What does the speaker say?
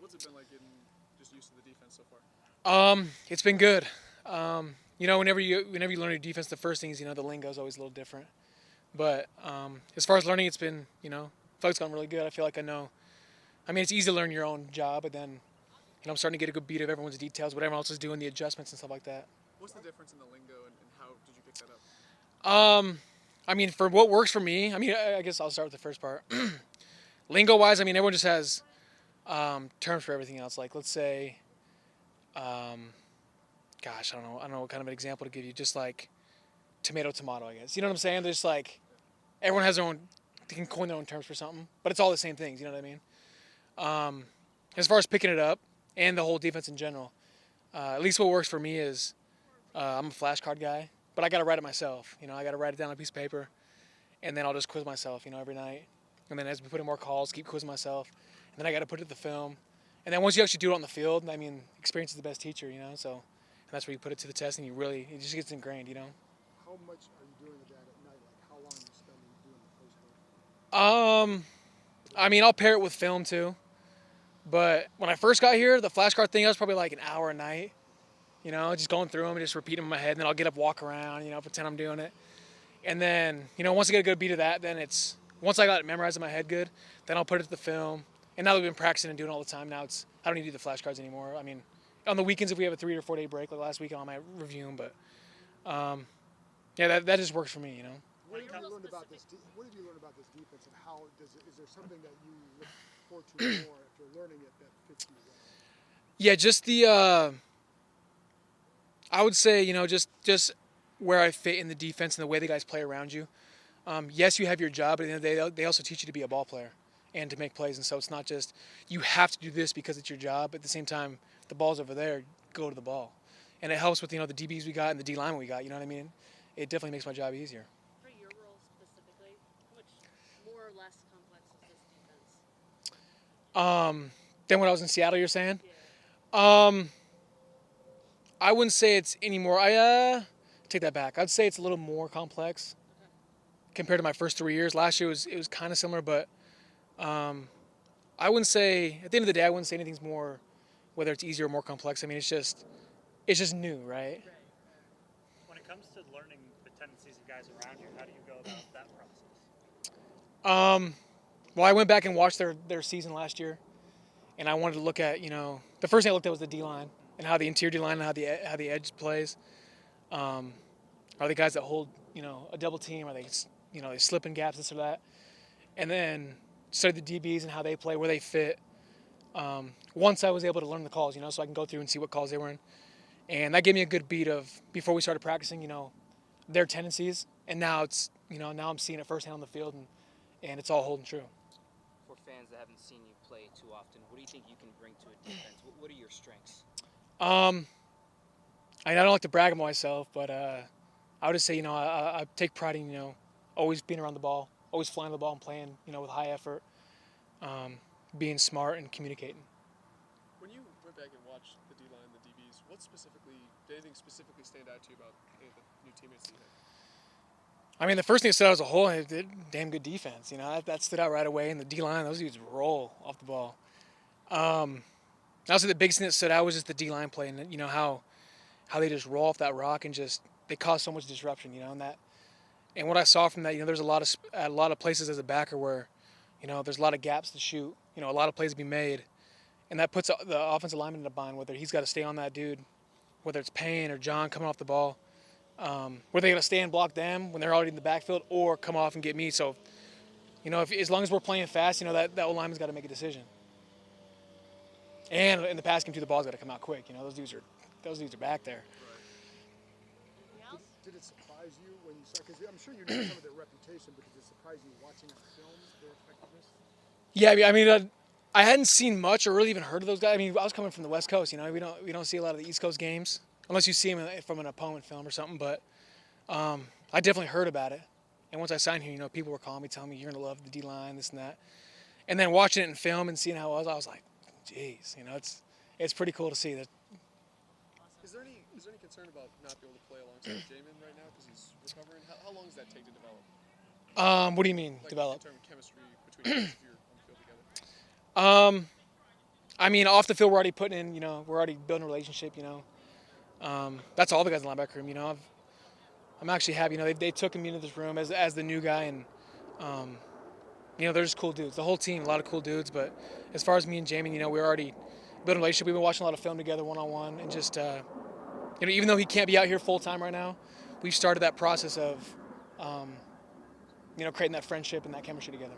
What's it been like getting just used to the defense so far? It's been good. Whenever you learn your defense, the first thing is the lingo is always a little different. But as far as learning, it's been I feel like it's gone really good. I feel like I know. I mean, it's easy to learn your own job, but then I'm starting to get a good beat of everyone's details, what everyone else is doing, the adjustments and stuff like that. What's the difference in the lingo and how did you pick that up? I mean, for what works for me, I mean, I guess I'll start with the first part. Lingo wise, I mean, everyone just has terms for everything else. Like, let's say, gosh, I don't know what kind of an example to give you. Just like tomato, I guess. You know what I'm saying? There's like everyone has their own. They can coin their own terms for something, but it's all the same things. You know what I mean? As far as picking it up and the whole defense in general, at least what works for me is I'm a flashcard guy, but I got to write it myself. I got to write it down on a piece of paper, and then I'll just quiz myself. Every night, and then as we put in more calls, keep quizzing myself, and then I got to put it to the film, and then once you actually do it on the field, I mean, experience is the best teacher. So and that's where you put it to the test, and it just gets ingrained. How much are you doing that at night? Like, how long are you spending doing the post work? I mean, I'll pair it with film too. But when I first got here, the flashcard thing, I was probably like an hour a night. Just going through them and just repeating them in my head. And then I'll get up, walk around, pretend I'm doing it. And then, once I get a good beat of that, then once I got it memorized in my head good, then I'll put it to the film. And now that we've been practicing and doing it all the time, now I don't need to do the flashcards anymore. I mean, on the weekends, if we have a 3 or 4 day break, like last weekend, I might review them. But, yeah, that just works for me. What have you learned about this? What have you learned about this defense, and how is there something that you look forward to more after learning it that fits you well? Yeah, just I would say just where I fit in the defense and the way the guys play around you. Yes, you have your job, but at the end of the day, they also teach you to be a ball player and to make plays. And so it's not just you have to do this because it's your job. But at the same time, the ball's over there, go to the ball, and it helps with the DBs we got and the D linemen we got. You know what I mean? It definitely makes my job easier. For your role specifically, how much more or less complex is this defense? Then when I was in Seattle, you're saying? Yeah. I wouldn't say it's any more. I take that back. I'd say it's a little more complex compared to my first 3 years. Last year it was kind of similar, but I wouldn't say at the end of the day I wouldn't say anything's more, whether it's easier or more complex. I mean it's just new, right? When it comes to learning the tendencies of guys around you, how do you go about that process? Well, I went back and watched their season last year, and I wanted to look at the first thing I looked at was the D line and how the interior D line and how the edge plays. Are they guys that hold a double team? Are they they slip in gaps, this or that? And then study the DBs and how they play, where they fit. Once I was able to learn the calls, so I can go through and see what calls they were in, and that gave me a good beat of before we started practicing, their tendencies. And now it's now I'm seeing it firsthand on the field, and it's all holding true. For fans that haven't seen you play too often, what do you think you can bring to a defense? What are your strengths? I don't like to brag on myself, but I would just say I take pride in always being around the ball, always flying the ball and playing with high effort, being smart and communicating. When you went back and watched the D line, the DBs, did anything specifically stand out to you about any of the new teammates that you had? I mean, the first thing that stood out as a whole, they did damn good defense. That stood out right away. And the D line, those dudes roll off the ball. Also, the biggest thing that stood out was just the D line play, and how they just roll off that rock and just they cause so much disruption. And what I saw from that, there's a lot of places as a backer where, there's a lot of gaps to shoot. A lot of plays to be made, and that puts the offensive lineman in a bind. Whether he's got to stay on that dude, whether it's Payne or John coming off the ball, where they got to stay and block them when they're already in the backfield, or come off and get me. So, as long as we're playing fast, that old lineman's got to make a decision. And in the pass game too, the ball's got to come out quick. Those dudes are back there. Right. Did it surprise you when you saw? Because I'm sure you know some of their reputation, but did it surprise you watching on film their effectiveness? Yeah, I mean, I hadn't seen much or really even heard of those guys. I mean, I was coming from the West Coast. We don't see a lot of the East Coast games unless you see them from an opponent film or something. But I definitely heard about it. And once I signed here, people were calling me, telling me you're gonna love the D line, this and that. And then watching it in film and seeing how it was, I was like, geez, it's pretty cool to see that. Is there any concern about not being able to play alongside Jamin right now because he's recovering? How long does that take to develop? What do you mean, Like develop? In terms of chemistry between you if you're on the field together? I mean, off the field, we're already putting in, we're already building a relationship, That's all the guys in the linebacker room, I'm actually happy, they took me into this room as the new guy, and, they're just cool dudes. The whole team, a lot of cool dudes, but as far as me and Jamie, we're already building a relationship. We've been watching a lot of film together one-on-one, and just, even though he can't be out here full-time right now, we've started that process of, creating that friendship and that chemistry together.